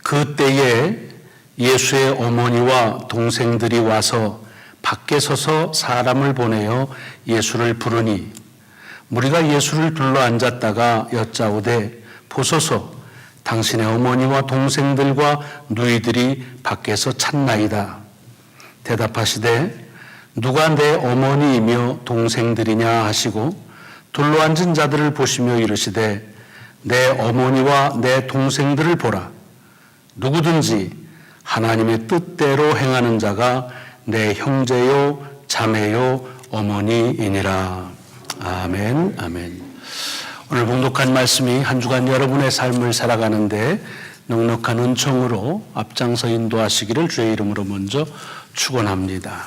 그때에 예수의 어머니와 동생들이 와서 밖에 서서 사람을 보내어 예수를 부르니 무리가 예수를 둘러 앉았다가 여짜오되 보소서 당신의 어머니와 동생들과 누이들이 밖에서 찾나이다. 대답하시되 누가 내 어머니이며 동생들이냐 하시고 둘러앉은 자들을 보시며 이르시되 내 어머니와 내 동생들을 보라. 누구든지 하나님의 뜻대로 행하는 자가 내 형제요 자매요 어머니이니라. 아멘. 아멘. 오늘 봉독한 말씀이 한 주간 여러분의 삶을 살아가는데 넉넉한 은총으로 앞장서 인도하시기를 주의 이름으로 먼저 축원합니다.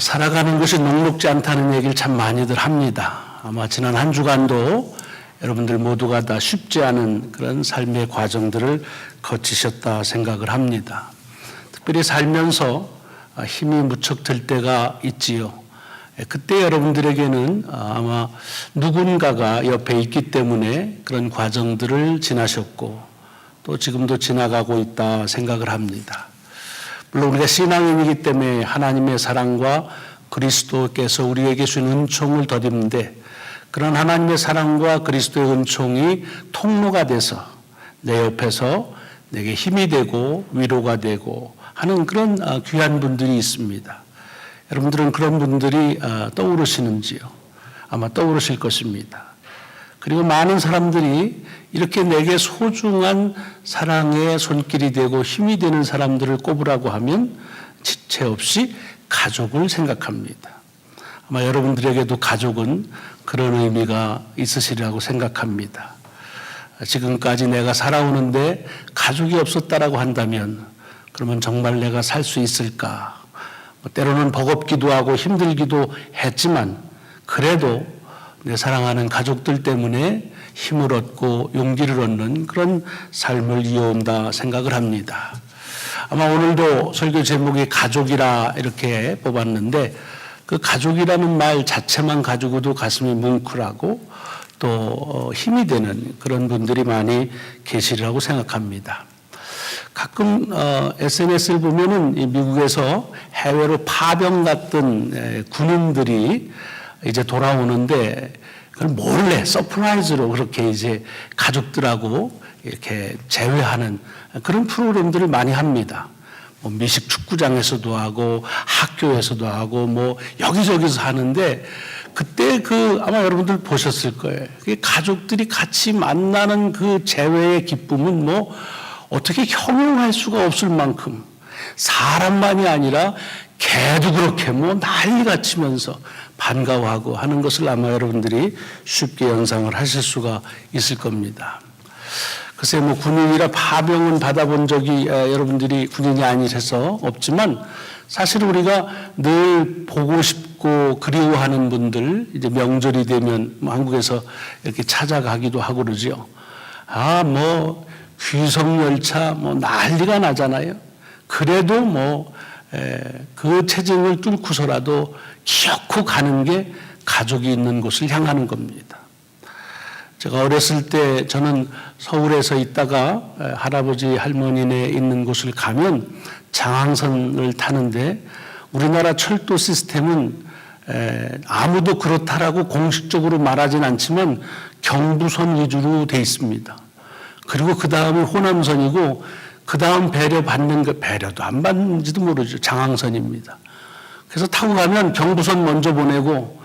살아가는 것이 녹록지 않다는 얘기를 참 많이들 합니다. 아마 지난 한 주간도 여러분들 모두가 다 쉽지 않은 그런 삶의 과정들을 거치셨다 생각을 합니다. 특별히 살면서 힘이 무척 들 때가 있지요. 그때 여러분들에게는 아마 누군가가 옆에 있기 때문에 그런 과정들을 지나셨고 또 지금도 지나가고 있다 생각을 합니다. 물론 우리가 신앙인이기 때문에 하나님의 사랑과 그리스도께서 우리에게 주신 은총을 덧입는데 그런 하나님의 사랑과 그리스도의 은총이 통로가 돼서 내 옆에서 내게 힘이 되고 위로가 되고 하는 그런 귀한 분들이 있습니다. 여러분들은 그런 분들이 떠오르시는지요? 아마 떠오르실 것입니다. 그리고 많은 사람들이 이렇게 내게 소중한 사랑의 손길이 되고 힘이 되는 사람들을 꼽으라고 하면 지체 없이 가족을 생각합니다. 아마 여러분들에게도 가족은 그런 의미가 있으시리라고 생각합니다. 지금까지 내가 살아오는데 가족이 없었다라고 한다면 그러면 정말 내가 살 수 있을까? 때로는 버겁기도 하고 힘들기도 했지만 그래도 내 사랑하는 가족들 때문에 힘을 얻고 용기를 얻는 그런 삶을 이어온다 생각을 합니다. 아마 오늘도 설교 제목이 가족이라 이렇게 뽑았는데 그 가족이라는 말 자체만 가지고도 가슴이 뭉클하고 또 힘이 되는 그런 분들이 많이 계시리라고 생각합니다. 가끔 SNS를 보면은 미국에서 해외로 파병 갔던 군인들이 이제 돌아오는데 그걸 몰래 서프라이즈로 그렇게 이제 가족들하고 이렇게 제외하는 그런 프로그램들을 많이 합니다. 뭐 미식 축구장에서도 하고 학교에서도 하고 뭐 여기저기서 하는데 그때 아마 여러분들 보셨을 거예요. 가족들이 같이 만나는 그 재회의 기쁨은 뭐 어떻게 형용할 수가 없을 만큼 사람만이 아니라 개도 그렇게 뭐 난리가 치면서 반가워하고 하는 것을 아마 여러분들이 쉽게 연상을 하실 수가 있을 겁니다. 글쎄 뭐 군인이라 파병은 받아본 적이 여러분들이 군인이 아니셔서 없지만 사실 우리가 늘 보고 싶고 그리워하는 분들 이제 명절이 되면 뭐 한국에서 이렇게 찾아가기도 하고 그러죠. 뭐 귀성열차 뭐 난리가 나잖아요. 그래도 뭐 그 체증을 뚫고서라도 기어코 가는 게 가족이 있는 곳을 향하는 겁니다. 제가 어렸을 때 저는 서울에서 있다가 할아버지 할머니네 있는 곳을 가면 장항선을 타는데 우리나라 철도 시스템은 아무도 그렇다라고 공식적으로 말하진 않지만 경부선 위주로 돼 있습니다. 그리고 그 다음이 호남선이고 그 다음 배려받는 거 배려도 안 받는지도 모르죠. 장항선입니다. 그래서 타고 가면 경부선 먼저 보내고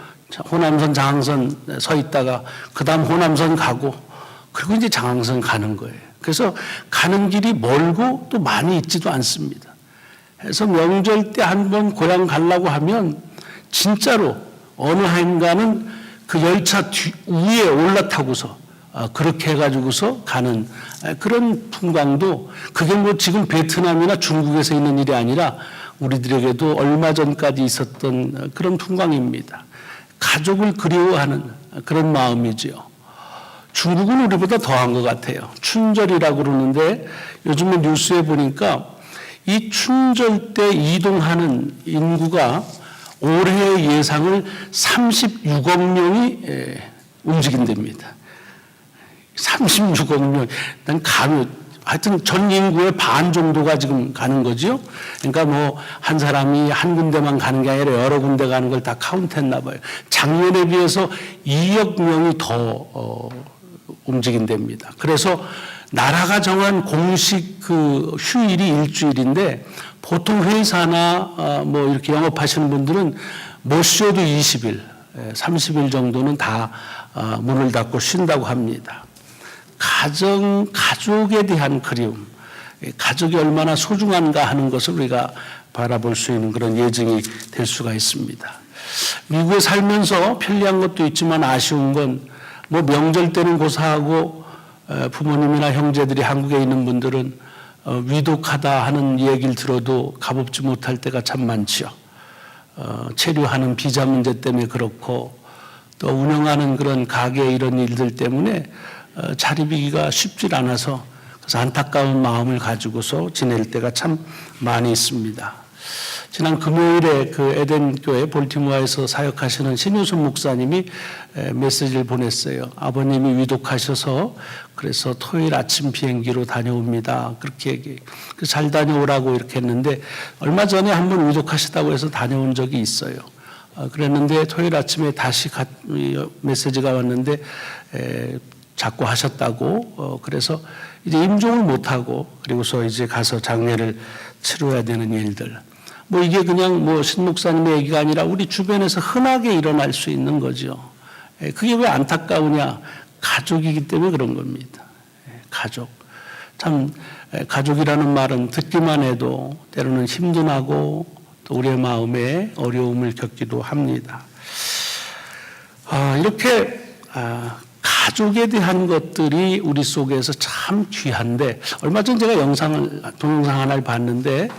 호남선 장항선 서 있다가 그 다음 호남선 가고 그리고 이제 장항선 가는 거예요. 그래서 가는 길이 멀고 또 많이 있지도 않습니다. 그래서 명절 때 한번 고향 가려고 하면 진짜로 어느 한가는 그 열차 위에 올라타고서 그렇게 해가지고서 가는 그런 풍광도 그게 뭐 지금 베트남이나 중국에서 있는 일이 아니라 우리들에게도 얼마 전까지 있었던 그런 풍광입니다. 가족을 그리워하는 그런 마음이지요. 중국은 우리보다 더한 것 같아요. 춘절이라고 그러는데 요즘에 뉴스에 보니까 이 춘절 때 이동하는 인구가 올해의 예상을 36억 명이 움직인답니다. 36억 명. 난 감이, 하여튼 전 인구의 반 정도가 지금 가는 거죠. 그러니까 뭐 한 사람이 한 군데만 가는 게 아니라 여러 군데 가는 걸 다 카운트했나 봐요. 작년에 비해서 2억 명이 더 움직인답니다. 그래서 나라가 정한 공식 그 휴일이 일주일인데 보통 회사나 뭐 이렇게 영업하시는 분들은 못 쉬어도 20일, 30일 정도는 다 문을 닫고 쉰다고 합니다. 가족에 대한 그리움, 가족이 얼마나 소중한가 하는 것을 우리가 바라볼 수 있는 그런 예증이 될 수가 있습니다. 미국에 살면서 편리한 것도 있지만 아쉬운 건 뭐 명절 때는 고사하고 부모님이나 형제들이 한국에 있는 분들은 위독하다 하는 얘기를 들어도 가봅지 못할 때가 참 많지요. 체류하는 비자 문제 때문에 그렇고 또 운영하는 그런 가게 이런 일들 때문에 자리비기가 쉽질 않아서 그래서 안타까운 마음을 가지고서 지낼 때가 참 많이 있습니다. 지난 금요일에 그 에덴교회 볼티모어에서 사역하시는 신효선 목사님이 메시지를 보냈어요. 아버님이 위독하셔서 그래서 토요일 아침 비행기로 다녀옵니다. 그렇게 잘 다녀오라고 이렇게 했는데 얼마 전에 한번 위독하시다고 해서 다녀온 적이 있어요. 그랬는데 토요일 아침에 다시 메시지가 왔는데 자꾸 하셨다고 그래서 이제 임종을 못하고 그리고서 이제 가서 장례를 치러야 되는 일들. 뭐 이게 그냥 뭐 신목사님의 얘기가 아니라 우리 주변에서 흔하게 일어날 수 있는 거죠. 그게 왜 안타까우냐? 가족이기 때문에 그런 겁니다. 가족. 참 가족이라는 말은 듣기만 해도 때로는 힘든하고 또 우리의 마음에 어려움을 겪기도 합니다. 이렇게 가족에 대한 것들이 우리 속에서 참 귀한데 얼마 전 제가 동영상 하나를 봤는데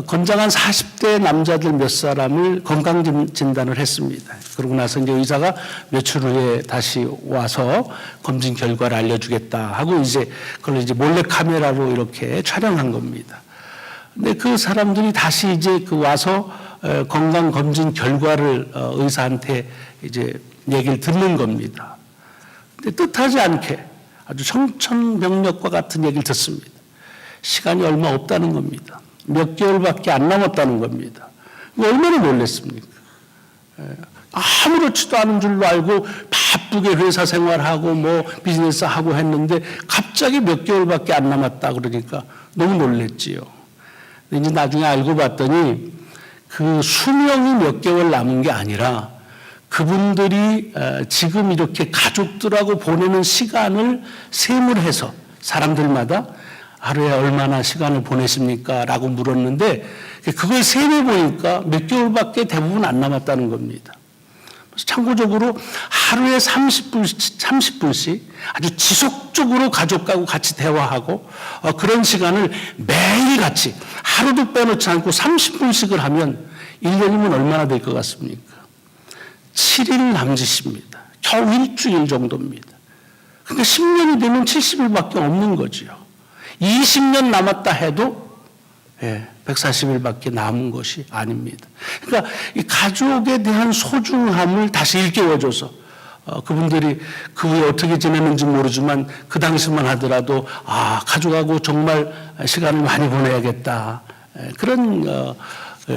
건장한 40대 남자들 몇 사람을 건강진단을 했습니다. 그러고 나서 이제 의사가 며칠 후에 다시 와서 검진 결과를 알려주겠다 하고 이제 그걸 이제 몰래 카메라로 이렇게 촬영한 겁니다. 근데 그 사람들이 다시 이제 와서 건강검진 결과를 의사한테 이제 얘기를 듣는 겁니다. 근데 뜻하지 않게 아주 청천벽력과 같은 얘기를 듣습니다. 시간이 얼마 없다는 겁니다. 몇 개월밖에 안 남았다는 겁니다. 얼마나 놀랐습니까? 아무렇지도 않은 줄로 알고 바쁘게 회사 생활하고 뭐 비즈니스 하고 했는데 갑자기 몇 개월밖에 안 남았다 그러니까 너무 놀랬지요. 근데 이제 나중에 알고 봤더니 그 수명이 몇 개월 남은 게 아니라 그분들이 지금 이렇게 가족들하고 보내는 시간을 셈을 해서 사람들마다 하루에 얼마나 시간을 보내십니까? 라고 물었는데 그걸 셈해 보니까 몇 개월밖에 대부분 안 남았다는 겁니다. 그래서 참고적으로 하루에 30분씩 아주 지속적으로 가족하고 같이 대화하고 그런 시간을 매일 같이 하루도 빼놓지 않고 30분씩을 하면 1년이면 얼마나 될 것 같습니까? 7일 남짓입니다. 겨우 일주일 정도입니다. 그러니까 10년이 되면 70일밖에 없는 거죠. 20년 남았다 해도 140일밖에 남은 것이 아닙니다. 그러니까 이 가족에 대한 소중함을 다시 일깨워줘서 그분들이 그 후에 어떻게 지내는지 모르지만 그 당시만 하더라도 가족하고 정말 시간을 많이 보내야겠다. 그런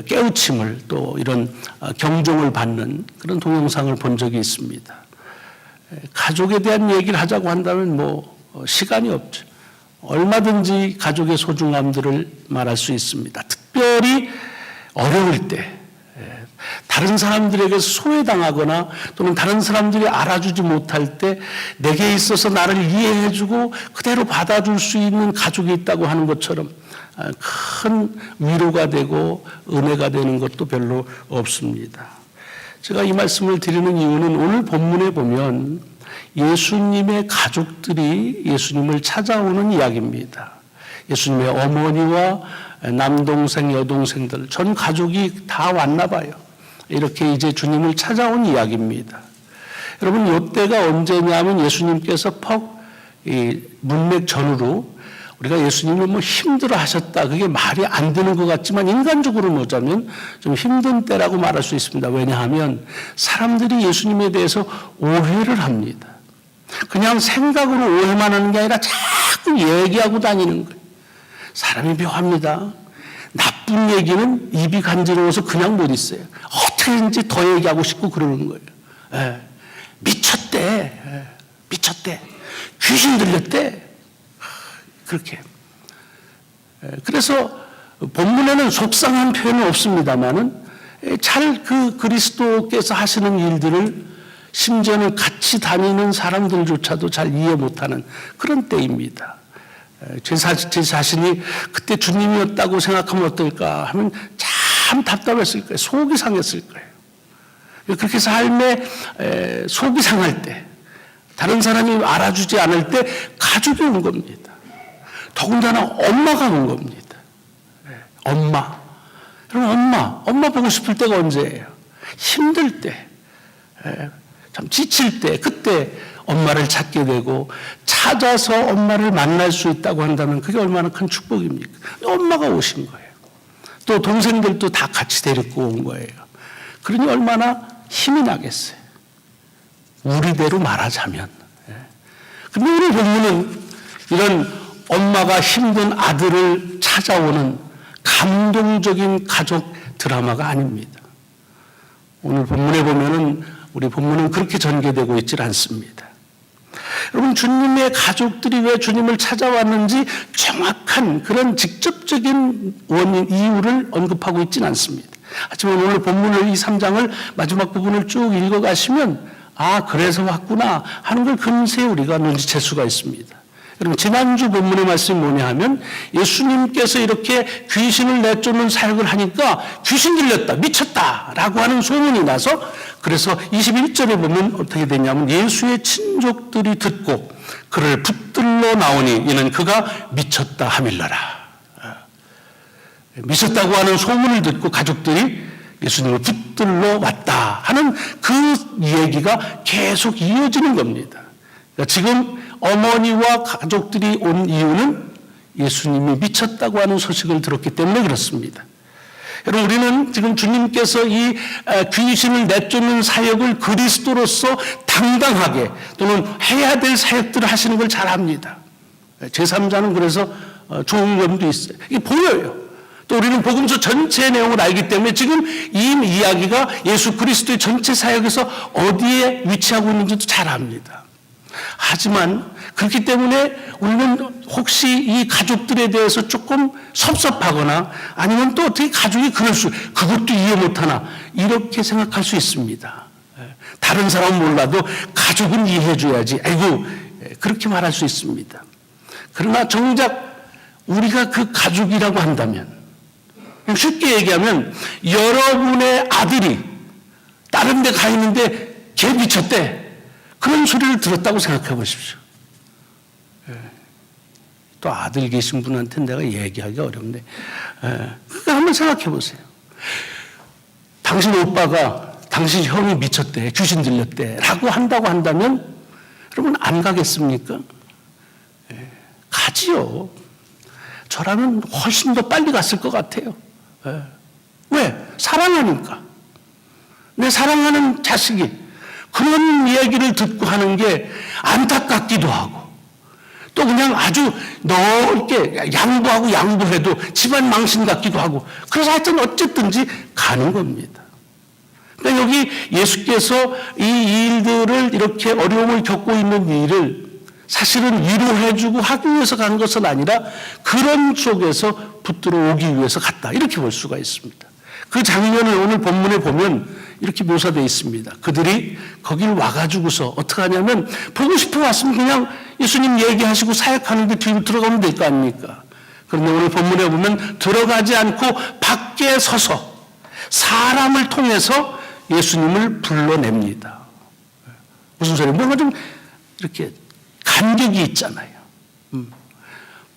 깨우침을 또 이런 경종을 받는 그런 동영상을 본 적이 있습니다. 가족에 대한 얘기를 하자고 한다면 뭐 시간이 없죠. 얼마든지 가족의 소중함들을 말할 수 있습니다. 특별히 어려울 때 다른 사람들에게 소외당하거나 또는 다른 사람들이 알아주지 못할 때 내게 있어서 나를 이해해주고 그대로 받아줄 수 있는 가족이 있다고 하는 것처럼 큰 위로가 되고 은혜가 되는 것도 별로 없습니다. 제가 이 말씀을 드리는 이유는 오늘 본문에 보면 예수님의 가족들이 예수님을 찾아오는 이야기입니다. 예수님의 어머니와 남동생, 여동생들, 전 가족이 다 왔나 봐요. 이렇게 이제 주님을 찾아온 이야기입니다. 여러분, 이때가 언제냐면 예수님께서 문맥 전후로 우리가 예수님을 뭐 힘들어 하셨다. 그게 말이 안 되는 것 같지만 인간적으로 보자면 좀 힘든 때라고 말할 수 있습니다. 왜냐하면 사람들이 예수님에 대해서 오해를 합니다. 그냥 생각으로 오해만 하는 게 아니라 자꾸 얘기하고 다니는 거예요. 사람이 묘합니다. 나쁜 얘기는 입이 간지러워서 그냥 못 있어요. 어떻게든지 더 얘기하고 싶고 그러는 거예요. 예. 미쳤대. 예. 미쳤대. 귀신 들렸대. 그렇게. 예. 그래서 본문에는 속상한 표현은 없습니다만은 잘 그 그리스도께서 하시는 일들을 심지어는 같이 다니는 사람들조차도 잘 이해 못하는 그런 때입니다. 제 자신이 그때 주님이었다고 생각하면 어떨까 하면 참 답답했을 거예요. 속이 상했을 거예요. 그렇게 삶에 속이 상할 때, 다른 사람이 알아주지 않을 때 가족이 온 겁니다. 더군다나 엄마가 온 겁니다. 엄마. 여러분, 엄마 보고 싶을 때가 언제예요? 힘들 때, 참 지칠 때, 그때 엄마를 찾게 되고 찾아서 엄마를 만날 수 있다고 한다면 그게 얼마나 큰 축복입니까? 엄마가 오신 거예요. 또 동생들도 다 같이 데리고 온 거예요. 그러니 얼마나 힘이 나겠어요. 우리대로 말하자면. 근데 우리 본문은 이런 엄마가 힘든 아들을 찾아오는 감동적인 가족 드라마가 아닙니다. 오늘 본문에 보면은 우리 본문은 그렇게 전개되고 있질 않습니다. 여러분, 주님의 가족들이 왜 주님을 찾아왔는지 정확한 그런 직접적인 원인, 이유를 언급하고 있지는 않습니다. 하지만 오늘 본문을 이 3장을 마지막 부분을 쭉 읽어가시면 아, 그래서 왔구나 하는 걸 금세 우리가 눈치챌 수가 있습니다. 여러분, 지난주 본문의 말씀이 뭐냐 하면 예수님께서 이렇게 귀신을 내쫓는 사역을 하니까 귀신 들렸다, 미쳤다 라고 하는 소문이 나서 그래서 21절에 보면 어떻게 되냐면 예수의 친족들이 듣고 그를 붙들러 나오니 이는 그가 미쳤다 하밀러라. 미쳤다고 하는 소문을 듣고 가족들이 예수님을 붙들러 왔다 하는 그 얘기가 계속 이어지는 겁니다. 그러니까 지금 어머니와 가족들이 온 이유는 예수님이 미쳤다고 하는 소식을 들었기 때문에 그렇습니다. 여러분, 우리는 지금 주님께서 이 귀신을 내쫓는 사역을 그리스도로서 당당하게 또는 해야 될 사역들을 하시는 걸 잘 압니다. 제3자는 그래서 좋은 점도 있어요. 이게 보여요. 또 우리는 복음서 전체의 내용을 알기 때문에 지금 이 이야기가 예수 그리스도의 전체 사역에서 어디에 위치하고 있는지도 잘 압니다. 하지만 그렇기 때문에 우리는 혹시 이 가족들에 대해서 조금 섭섭하거나 아니면 또 어떻게 가족이 그것도 이해 못하나 이렇게 생각할 수 있습니다. 다른 사람은 몰라도 가족은 이해해 줘야지. 아이고, 그렇게 말할 수 있습니다. 그러나 정작 우리가 그 가족이라고 한다면 쉽게 얘기하면 여러분의 아들이 다른 데 가 있는데 걔 미쳤대. 그런 소리를 들었다고 생각해 보십시오. 또 아들 계신 분한테 내가 얘기하기가 어렵네. 그러니까 한번 생각해 보세요. 당신 오빠가 당신 형이 미쳤대, 귀신 들렸대 라고 한다고 한다면 여러분 안 가겠습니까? 가지요. 저라면 훨씬 더 빨리 갔을 것 같아요. 왜? 사랑하니까. 내 사랑하는 자식이 그런 이야기를 듣고 하는 게 안타깝기도 하고 또 그냥 아주 넓게 양보해도 집안 망신 같기도 하고 그래서 하여튼 어쨌든지 가는 겁니다. 그러니까 여기 예수께서 이 일들을 이렇게 어려움을 겪고 있는 일을 사실은 위로해주고 하기 위해서 간 것은 아니라 그런 속에서 붙들어 오기 위해서 갔다 이렇게 볼 수가 있습니다. 그 장면을 오늘 본문에 보면 이렇게 묘사되어 있습니다. 그들이 거길 와가지고서 어떻게 하냐면 보고 싶어 왔으면 그냥 예수님 얘기하시고 사역하는데 뒤로 들어가면 될 거 아닙니까? 그런데 오늘 본문에 보면 들어가지 않고 밖에 서서 사람을 통해서 예수님을 불러냅니다. 무슨 소리예요? 뭔가 좀 이렇게 간격이 있잖아요.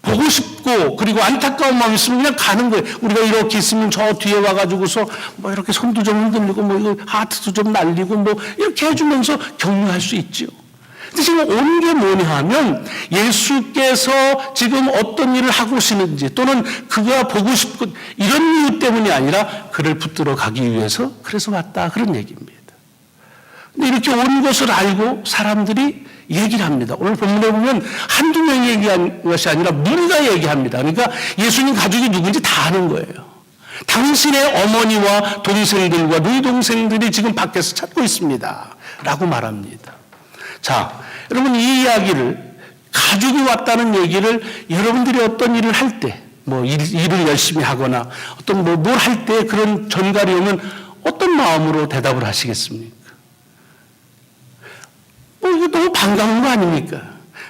보고 싶고 그리고 안타까운 마음이 있으면 그냥 가는 거예요. 우리가 이렇게 있으면 저 뒤에 와가지고서 뭐 이렇게 손도 좀 흔들리고 뭐 이거 하트도 좀 날리고 뭐 이렇게 해주면서 격려할 수 있죠. 근데 지금 온 게 뭐냐 하면 예수께서 지금 어떤 일을 하고 계시는지 또는 그가 보고 싶고 이런 이유 때문이 아니라 그를 붙들어 가기 위해서 그래서 왔다 그런 얘기입니다. 근데 이렇게 온 것을 알고 사람들이 얘기를 합니다. 오늘 본문에 보면 한두 명이 얘기한 것이 아니라 무리가 얘기합니다. 그러니까 예수님 가족이 누군지 다 아는 거예요. 당신의 어머니와 동생들과 너희 동생들이 지금 밖에서 찾고 있습니다. 라고 말합니다. 자, 여러분 이 이야기를 가족이 왔다는 얘기를 여러분들이 어떤 일을 할 때, 뭐 일을 열심히 하거나 어떤 뭘 할 때 그런 전갈이 오면 어떤 마음으로 대답을 하시겠습니까? 이게 너무 반가운 거 아닙니까?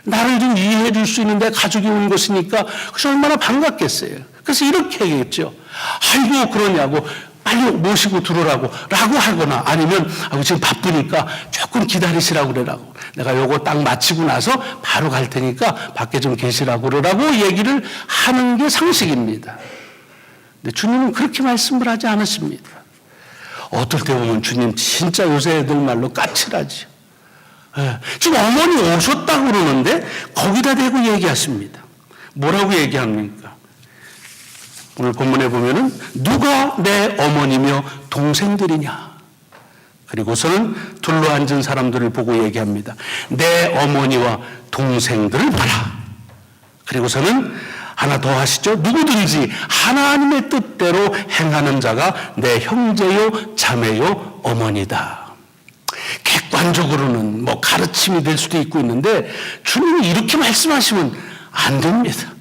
나를 좀 이해해 줄 수 있는데 가족이 온 것이니까 그래서 얼마나 반갑겠어요. 그래서 이렇게 얘기했죠. 아이고 그러냐고 빨리 모시고 들어오라고 라고 하거나 아니면 지금 바쁘니까 조금 기다리시라고 그러라고 내가 요거 딱 마치고 나서 바로 갈 테니까 밖에 좀 계시라고 그러라고 얘기를 하는 게 상식입니다. 근데 주님은 그렇게 말씀을 하지 않으십니다. 어떨 때 보면 주님 진짜 요새 애들 말로 까칠하지. 지금 어머니 오셨다고 그러는데 거기다 대고 얘기하십니다. 뭐라고 얘기합니까? 오늘 본문에 보면은 누가 내 어머니며 동생들이냐. 그리고서는 둘러앉은 사람들을 보고 얘기합니다. 내 어머니와 동생들을 봐라. 그리고서는 하나 더 하시죠. 누구든지 하나님의 뜻대로 행하는 자가 내 형제요 자매요 어머니다. 객관적으로는 뭐 가르침이 될 수도 있고 있는데 주님이 이렇게 말씀하시면 안 됩니다.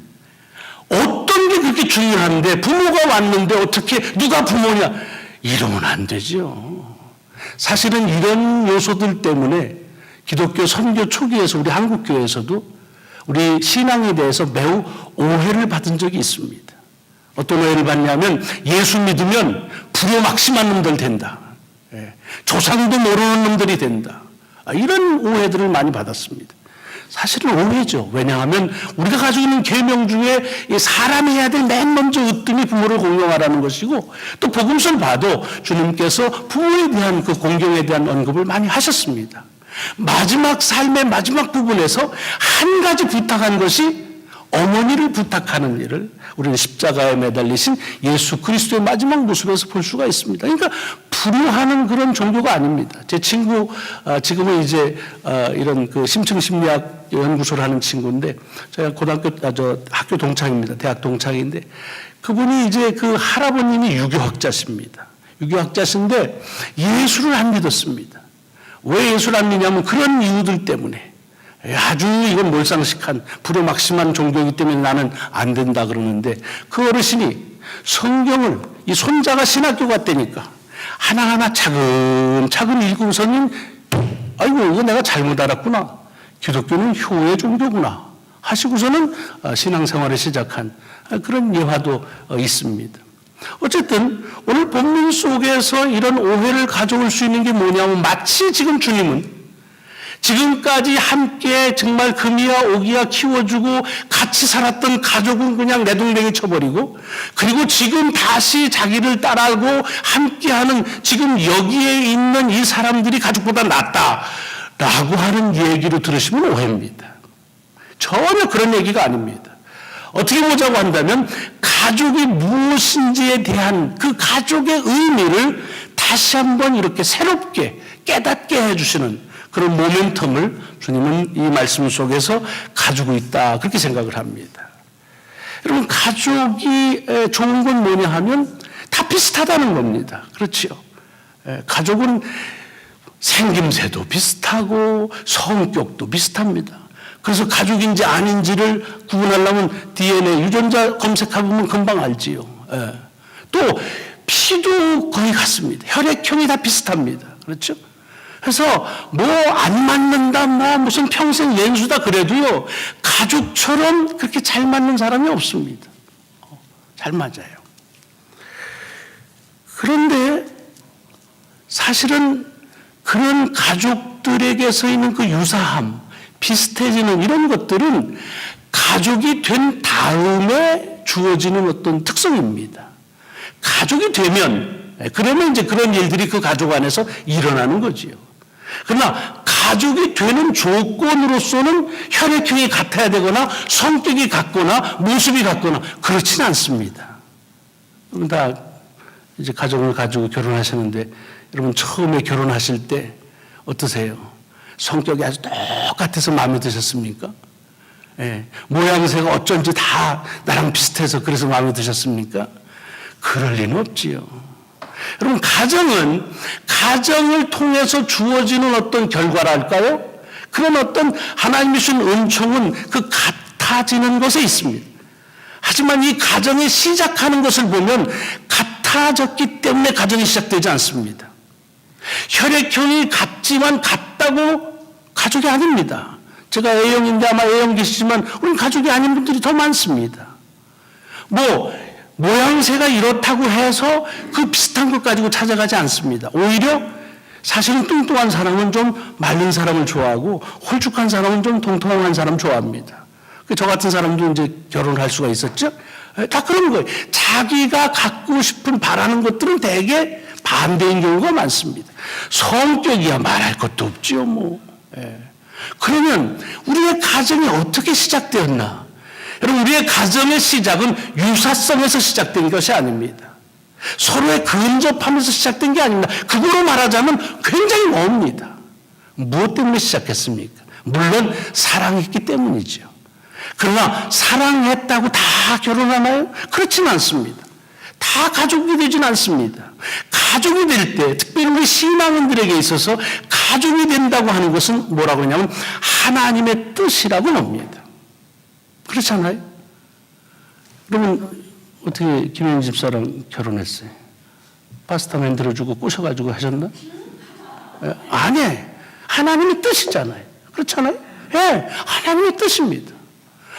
어떤 게 그렇게 중요한데 부모가 왔는데 어떻게 누가 부모냐 이러면 안 되죠. 사실은 이런 요소들 때문에 기독교 선교 초기에서 우리 한국교회에서도 우리 신앙에 대해서 매우 오해를 받은 적이 있습니다. 어떤 오해를 받냐면 예수 믿으면 부려막심한 놈들 된다. 조상도 모르는 놈들이 된다. 이런 오해들을 많이 받았습니다. 사실은 오해죠. 왜냐하면 우리가 가지고 있는 계명 중에 사람이 해야 될 맨 먼저 으뜸이 부모를 공경하라는 것이고 또 복음서를 봐도 주님께서 부모에 대한 그 공경에 대한 언급을 많이 하셨습니다. 마지막 삶의 마지막 부분에서 한 가지 부탁한 것이 어머니를 부탁하는 일을 우리는 십자가에 매달리신 예수 그리스도의 마지막 모습에서 볼 수가 있습니다. 그러니까 불효하는 그런 종교가 아닙니다. 제 친구 지금은 이제 이런 그 심층심리학 연구소를 하는 친구인데 제가 학교 동창입니다. 대학 동창인데 그분이 이제 그 할아버님이 유교학자십니다. 유교학자신데 예수를 안 믿었습니다. 왜 예수를 안 믿냐면 그런 이유들 때문에 아주 이건 몰상식한 불효막심한 종교이기 때문에 나는 안 된다 그러는데 그 어르신이 성경을 이 손자가 신학교 갔다니까 하나하나 차근차근 읽고서는 아이고 이거 내가 잘못 알았구나. 기독교는 효의 종교구나 하시고서는 신앙생활을 시작한 그런 예화도 있습니다. 어쨌든 오늘 본문 속에서 이런 오해를 가져올 수 있는 게 뭐냐면 마치 지금 주님은 지금까지 함께 정말 금이야 오기야 키워주고 같이 살았던 가족은 그냥 내동댕이 쳐버리고 그리고 지금 다시 자기를 따라하고 함께하는 지금 여기에 있는 이 사람들이 가족보다 낫다라고 하는 얘기로 들으시면 오해입니다. 전혀 그런 얘기가 아닙니다. 어떻게 보자고 한다면 가족이 무엇인지에 대한 그 가족의 의미를 다시 한번 이렇게 새롭게 깨닫게 해주시는 그런 모멘텀을 주님은 이 말씀 속에서 가지고 있다 그렇게 생각을 합니다. 여러분 가족이 좋은 건 뭐냐 하면 다 비슷하다는 겁니다. 그렇죠? 가족은 생김새도 비슷하고 성격도 비슷합니다. 그래서 가족인지 아닌지를 구분하려면 DNA 유전자 검색해보면 금방 알지요. 또 피도 거의 같습니다. 혈액형이 다 비슷합니다. 그렇죠? 그래서 뭐 안 맞는다, 뭐 무슨 평생 연수다 그래도요 가족처럼 그렇게 잘 맞는 사람이 없습니다. 잘 맞아요. 그런데 사실은 그런 가족들에게서 있는 그 유사함, 비슷해지는 이런 것들은 가족이 된 다음에 주어지는 어떤 특성입니다. 가족이 되면 그러면 이제 그런 일들이 그 가족 안에서 일어나는 거지요. 그러나 가족이 되는 조건으로서는 혈액형이 같아야 되거나 성격이 같거나 모습이 같거나 그렇지는 않습니다. 여러분 다 이제 가족을 가지고 결혼하시는데 여러분 처음에 결혼하실 때 어떠세요? 성격이 아주 똑같아서 마음에 드셨습니까? 예, 모양새가 어쩐지 다 나랑 비슷해서 그래서 마음에 드셨습니까? 그럴 리는 없지요. 여러분, 가정을 통해서 주어지는 어떤 결과랄까요? 그런 어떤 하나님이 주신 은총은 그 같아지는 것에 있습니다. 하지만 이 가정이 시작하는 것을 보면 같아졌기 때문에 가정이 시작되지 않습니다. 혈액형이 같지만 같다고 가족이 아닙니다. 제가 A형인데 아마 A형 계시지만 우리는 가족이 아닌 분들이 더 많습니다. 모양새가 이렇다고 해서 그 비슷한 것 가지고 찾아가지 않습니다. 오히려 사실은 뚱뚱한 사람은 좀 마른 사람을 좋아하고 홀쭉한 사람은 좀 통통한 사람 좋아합니다. 저 같은 사람도 이제 결혼할 수가 있었죠. 다 그런 거예요. 자기가 갖고 싶은 바라는 것들은 대개 반대인 경우가 많습니다. 성격이야 말할 것도 없지요, 뭐. 그러면 우리의 가정이 어떻게 시작되었나? 여러분, 우리의 가정의 시작은 유사성에서 시작된 것이 아닙니다. 서로의 근접하면서 시작된 게 아닙니다. 그거로 말하자면 굉장히 멉니다. 무엇 때문에 시작했습니까? 물론 사랑했기 때문이죠. 그러나 사랑했다고 다 결혼하나요? 그렇진 않습니다. 다 가족이 되진 않습니다. 가족이 될 때, 특별히 우리 신앙인들에게 있어서 가족이 된다고 하는 것은 뭐라고 하냐면 하나님의 뜻이라고 봅니다. 그렇잖아요? 그러면 어떻게 김영희 집사랑 결혼했어요? 파스타 만들어주고 꼬셔가지고 하셨나? 아니, 하나님의 뜻이잖아요. 그렇잖아요? 예, 하나님의 뜻입니다.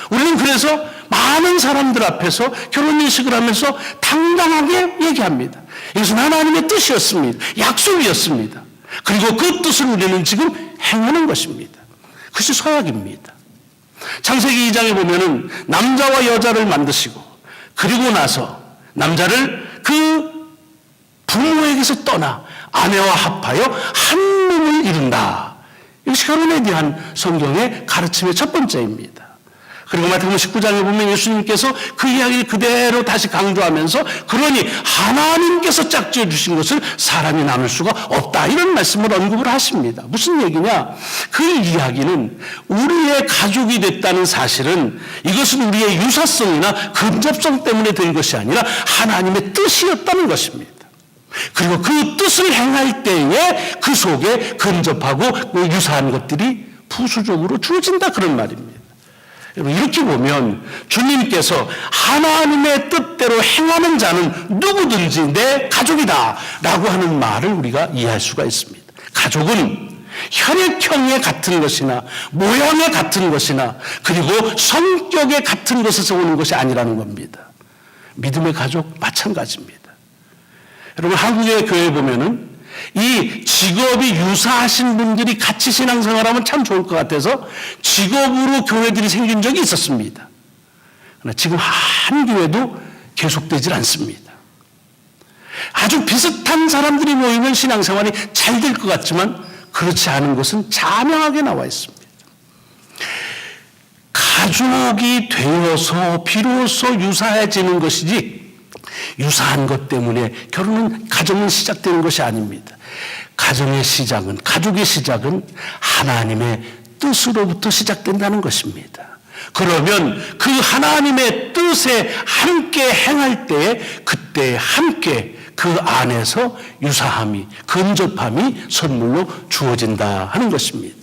우리는 그래서 많은 사람들 앞에서 결혼 인식을 하면서 당당하게 얘기합니다. 이것은 하나님의 뜻이었습니다. 약속이었습니다. 그리고 그 뜻을 우리는 지금 행하는 것입니다. 그것이 서약입니다. 창세기 2장에 보면은 남자와 여자를 만드시고 그리고 나서 남자를 그 부모에게서 떠나 아내와 합하여 한 몸을 이룬다. 이것이 결혼에 대한 성경의 가르침의 첫 번째입니다. 그리고 마태복음 19장에 보면 예수님께서 그 이야기를 그대로 다시 강조하면서 그러니 하나님께서 짝지어 주신 것을 사람이 나눌 수가 없다. 이런 말씀을 언급을 하십니다. 무슨 얘기냐? 그 이야기는 우리의 가족이 됐다는 사실은 이것은 우리의 유사성이나 근접성 때문에 된 것이 아니라 하나님의 뜻이었다는 것입니다. 그리고 그 뜻을 행할 때에 그 속에 근접하고 유사한 것들이 부수적으로 주어진다 그런 말입니다. 이렇게 보면 주님께서 하나님의 뜻대로 행하는 자는 누구든지 내 가족이다 라고 하는 말을 우리가 이해할 수가 있습니다. 가족은 혈액형에 같은 것이나 모양에 같은 것이나 그리고 성격에 같은 것에서 오는 것이 아니라는 겁니다. 믿음의 가족 마찬가지입니다. 여러분, 한국의 교회에 보면은 이 직업이 유사하신 분들이 같이 신앙생활하면 참 좋을 것 같아서 직업으로 교회들이 생긴 적이 있었습니다. 그러나 지금 한 교회도 계속되질 않습니다. 아주 비슷한 사람들이 모이면 신앙생활이 잘 될 것 같지만 그렇지 않은 것은 자명하게 나와 있습니다. 가족이 되어서 비로소 유사해지는 것이지 유사한 것 때문에 결혼은 가정은 시작되는 것이 아닙니다. 가정의 시작은 가족의 시작은 하나님의 뜻으로부터 시작된다는 것입니다. 그러면 그 하나님의 뜻에 함께 행할 때에 그때 함께 그 안에서 유사함이 근접함이 선물로 주어진다 하는 것입니다.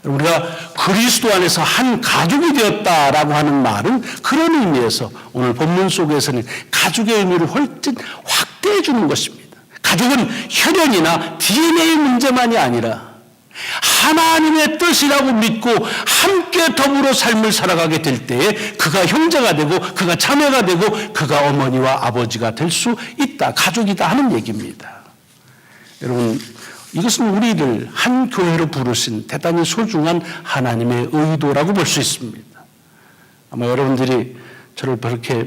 우리가 그리스도 안에서 한 가족이 되었다라고 하는 말은 그런 의미에서 오늘 본문 속에서는 가족의 의미를 훨씬 확대해 주는 것입니다. 가족은 혈연이나 DNA 문제만이 아니라 하나님의 뜻이라고 믿고 함께 더불어 삶을 살아가게 될 때에 그가 형제가 되고 그가 자매가 되고 그가 어머니와 아버지가 될 수 있다. 가족이다 하는 얘기입니다. 여러분, 이것은 우리를 한 교회로 부르신 대단히 소중한 하나님의 의도라고 볼 수 있습니다. 아마 여러분들이 저를 그렇게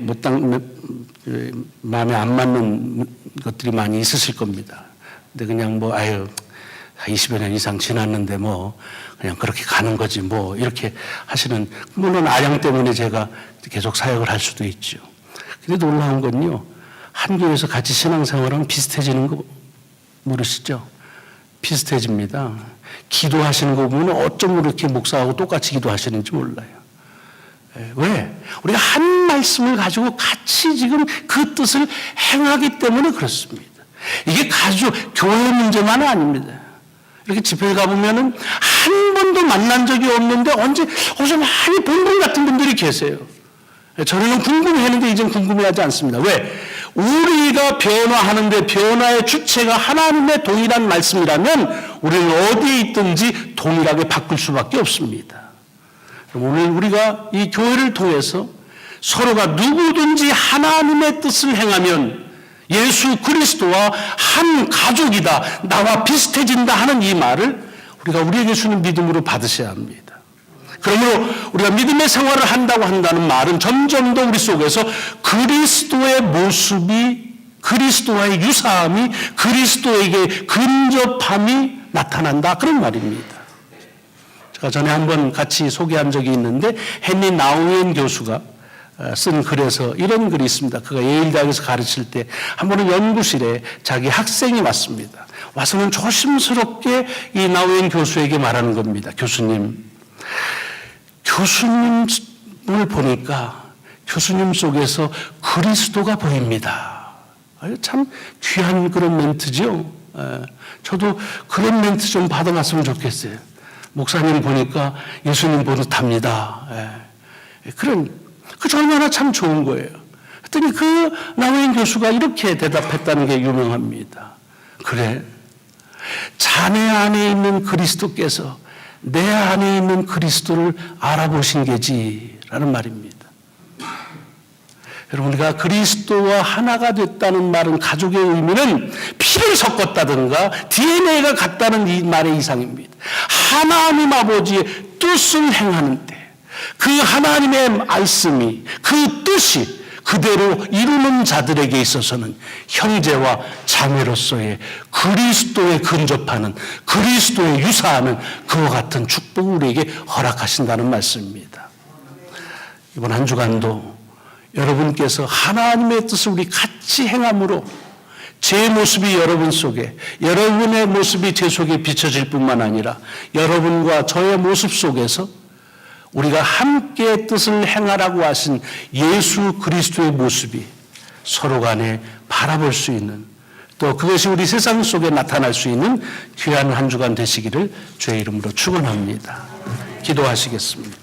마음에 안 맞는 것들이 많이 있으실 겁니다. 근데 그냥 20여 년 이상 지났는데 그냥 그렇게 가는 거지 이렇게 하시는, 물론 아양 때문에 제가 계속 사역을 할 수도 있죠. 근데 놀라운 건요, 한 교회에서 같이 신앙생활하면 비슷해지는 거 모르시죠? 비슷해집니다. 기도하시는 거 보면 어쩜 그렇게 목사하고 똑같이 기도하시는지 몰라요. 왜? 우리가 한 말씀을 가지고 같이 지금 그 뜻을 행하기 때문에 그렇습니다. 이게 교회 문제만은 아닙니다. 이렇게 집회를 가보면은 한 번도 만난 적이 없는데 어제 많이 본 분 같은 분들이 계세요. 저는 궁금해했는데 이젠 궁금해하지 않습니다. 왜? 우리가 변화하는데 변화의 주체가 하나님의 동일한 말씀이라면 우리는 어디에 있든지 동일하게 바꿀 수밖에 없습니다. 오늘 우리가 이 교회를 통해서 서로가 누구든지 하나님의 뜻을 행하면 예수 그리스도와 한 가족이다, 나와 비슷해진다 하는 이 말을 우리가 우리에게 주는 믿음으로 받으셔야 합니다. 그러므로 우리가 믿음의 생활을 한다고 한다는 말은 점점 더 우리 속에서 그리스도의 모습이, 그리스도와의 유사함이, 그리스도에게 근접함이 나타난다, 그런 말입니다. 제가 전에 한번 같이 소개한 적이 있는데 헨리 나우엔 교수가 쓴 글에서 이런 글이 있습니다. 그가 예일대학에서 가르칠 때 한 번은 연구실에 자기 학생이 왔습니다. 와서는 조심스럽게 이 나우엔 교수에게 말하는 겁니다. 교수님을 보니까 교수님 속에서 그리스도가 보입니다. 참 귀한 그런 멘트죠. 저도 그런 멘트 좀 받아봤으면 좋겠어요. 목사님 보니까 예수님 보듯합니다. 그 얼마나 참 좋은 거예요. 그랬더니 그 나우엔 교수가 이렇게 대답했다는 게 유명합니다. 그래, 자네 안에 있는 그리스도께서 내 안에 있는 그리스도를 알아보신 게지라는 말입니다. 여러분, 우리가 그리스도와 하나가 됐다는 말은 가족의 의미는 피를 섞었다든가 DNA가 같다는 이 말의 이상입니다. 하나님 아버지의 뜻을 행하는데 그 하나님의 말씀이, 그 뜻이 그대로 이루는 자들에게 있어서는 형제와 자매로서의 그리스도에 근접하는, 그리스도에 유사하는 그와 같은 축복을 우리에게 허락하신다는 말씀입니다. 이번 한 주간도 여러분께서 하나님의 뜻을 우리 같이 행함으로 제 모습이 여러분 속에, 여러분의 모습이 제 속에 비춰질 뿐만 아니라 여러분과 저의 모습 속에서 우리가 함께 뜻을 행하라고 하신 예수 그리스도의 모습이 서로 간에 바라볼 수 있는, 또 그것이 우리 세상 속에 나타날 수 있는 귀한 한 주간 되시기를 주의 이름으로 축원합니다. 기도하시겠습니다.